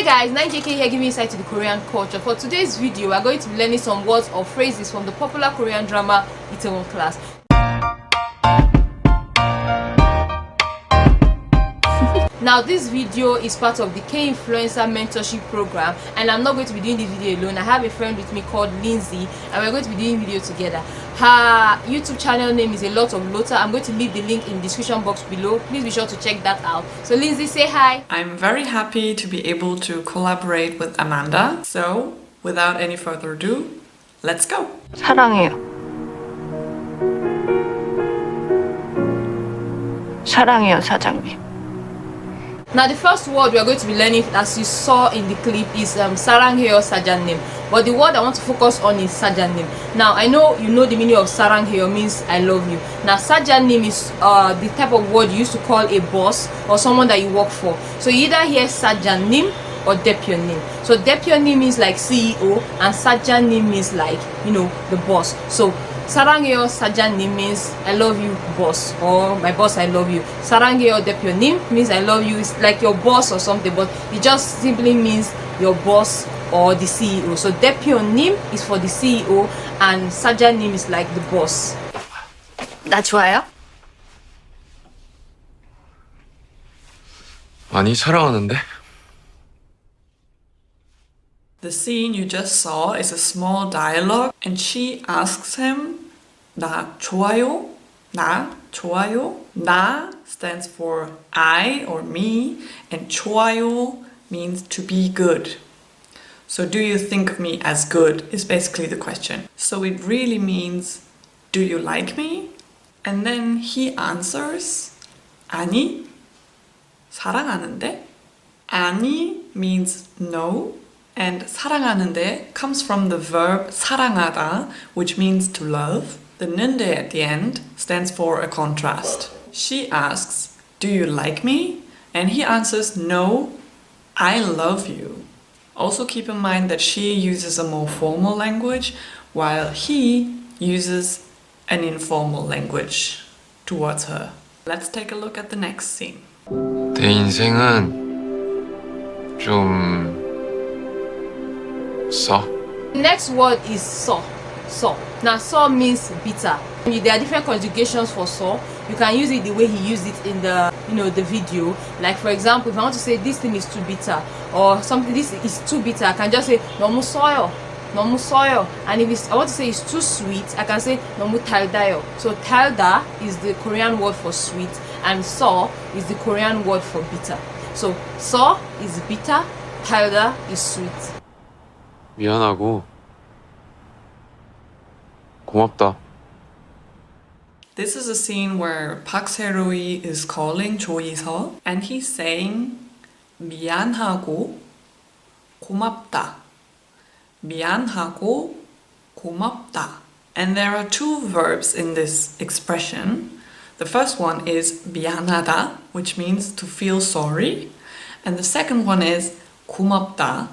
Hey guys, 9JK here giving insight to the Korean culture. For today's video, we are going to be learning some words or phrases from the popular Korean drama ITAWON CLASS. Now this video is part of the KINFLUENCER mentorship program, and I'm not going to be doing this video alone. I have a friend with me called Lindsay, and we're going to be doing video together. Her YouTube channel name is ALOTOFLOTTA. I'm going to leave the link in the description box below. Please be sure to check that out. So Lindsay, say hi. I'm very happy to be able to collaborate with Amanda. So without any further ado, let's go. 사랑해요. 사랑해요, 사장님. Now the first word we are going to be learning, as you saw in the clip, is saranghae sajannim. But the word I want to focus on is sajannim. Now I know you know the meaning of saranghae means I love you. Now sajannim is the type of word you used to call a boss or someone that you work for. So you either hear sajannim or depunim. So depunim means like CEO and sajannim means like, you know, the boss. So saranghae sajannim means I love you boss, or my boss I love you. Saranghae depunim means I love you, it's like your boss or something, but it just simply means your boss or the CEO. So depunim is for the CEO and sajannim is like the boss. 나 좋아요? 아니, 사랑하는데? The scene you just saw is a small dialogue, and she asks him, 나 좋아요? 나 좋아요? 나 stands for I or me, and 좋아요 means to be good. So do you think of me as good is basically the question. So it really means, do you like me? And then he answers, 아니, 사랑하는데? 아니 means no. And 사랑하는데 comes from the verb 사랑하다, which means to love. The 는데 at the end stands for a contrast. She asks, do you like me? And he answers, no, I love you. Also keep in mind that she uses a more formal language, while he uses an informal language towards her. Let's take a look at the next scene. 내 인생은 좀 써. Next word is so. So. Now so means bitter. There are different conjugations for so. You can use it the way he used it in the, you know, the video. Like for example, if I want to say this thing is too bitter or something this is too bitter, I can just say 너무 써요. 너무 써요. And if I want to say it's too sweet, I can say 너무 달다요. So 달다 is the Korean word for sweet, and so is the Korean word for bitter. So so is bitter, 달다 is sweet. 미안하고 고맙다. This is a scene where Park Se-roi is calling Jo Yi-seo and he's saying 미안하고 고맙다. 미안하고 고맙다. And there are two verbs in this expression. The first one is 미안하다, which means to feel sorry. And the second one is 고맙다,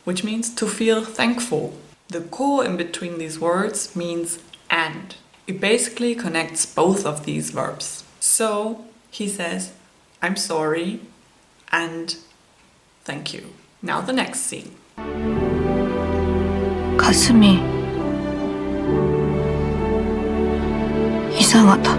which means to feel thankful. The ko in between these words means and. It basically connects both of these verbs. So he says, I'm sorry and thank you. Now the next scene. 가슴이 이상하다.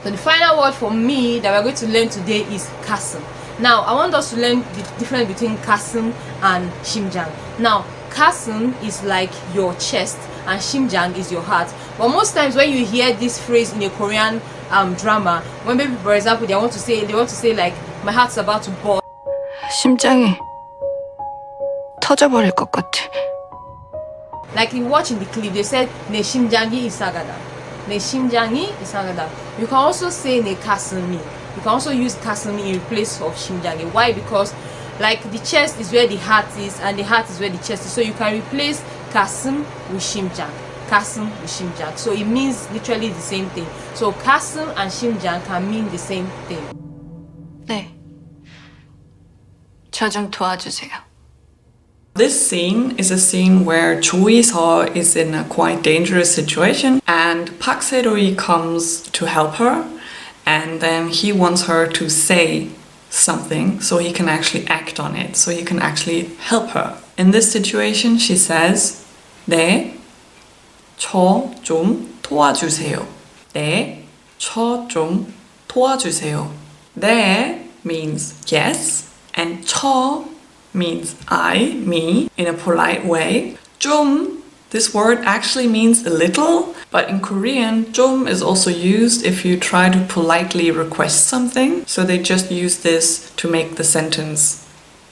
So the final word for me that we're going to learn today is kasim. Now I want us to learn the difference between kasim and 심장. Now kasim is like your chest and 심장 is your heart. But most times when you hear this phrase in a Korean drama, when maybe for example they want to say like my heart's about to burst. 심장이 터져버릴 것 같아. Like you watch in the clip, they said 내 심장이 이상하다. 내 심장이 이상하다. You can also say 내 가슴이. You can also use 가슴이 in place of 심장이. Why? Because like the chest is where the heart is and the heart is where the chest is. So you can replace 가슴 with 심장. 가슴 with 심장. So it means literally the same thing. So 가슴 and 심장 can mean the same thing. 네. 저 좀 도와주세요. This scene is a scene where Jo Yi-seo is in a quite dangerous situation and Park Se-roi comes to help her, and then he wants her to say something so he can actually act on it, so he can actually help her. In this situation, she says, 네, 저 좀 도와주세요. 네, 저 좀 도와주세요. 네 means yes, and 저 means I, me, in a polite way. 좀, this word actually means a little, but in Korean, 좀 is also used if you try to politely request something. So they just use this to make the sentence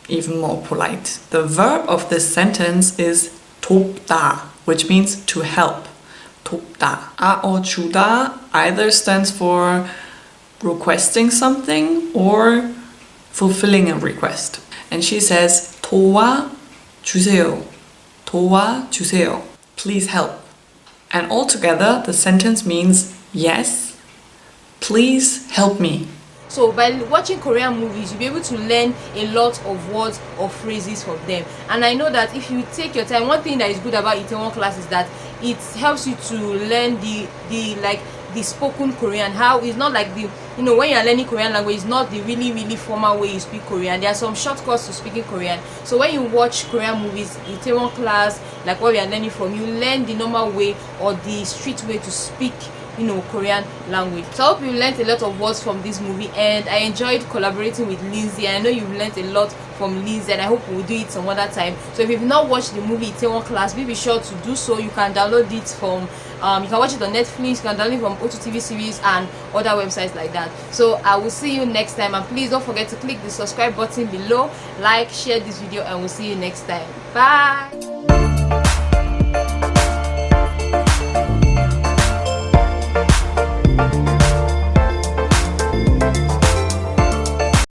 even more polite. The verb of this sentence is 돕다, which means to help. 돕다. 주다 either stands for requesting something or fulfilling a request. And she says, 도와주세요. 도와주세요. Please help. And altogether, the sentence means, yes, please help me. So by watching Korean movies, you'll be able to learn a lot of words or phrases from them. And I know that if you take your time, one thing that is good about ITAWON class is that it helps you to learn the spoken Korean. How it's not like the, you know, when you're learning Korean language, it's not the really formal way you speak Korean. There are some shortcuts to speaking Korean. So when you watch Korean movies, ITAWON class, like what we are learning from, you learn the normal way or the street way to speak, you know, Korean language. So I hope you learned a lot of words from this movie, and I enjoyed collaborating with Lindsay. I know you've learned a lot from Lindsay, and I hope we'll do it some other time. So if you've not watched the movie ITAWON class, be sure to do so. You can download it from you can watch it on Netflix, you can download it from O2 TV series and other websites like that. So I will see you next time, and please don't forget to click the subscribe button below, like, share this video, and we'll see you next time. Bye.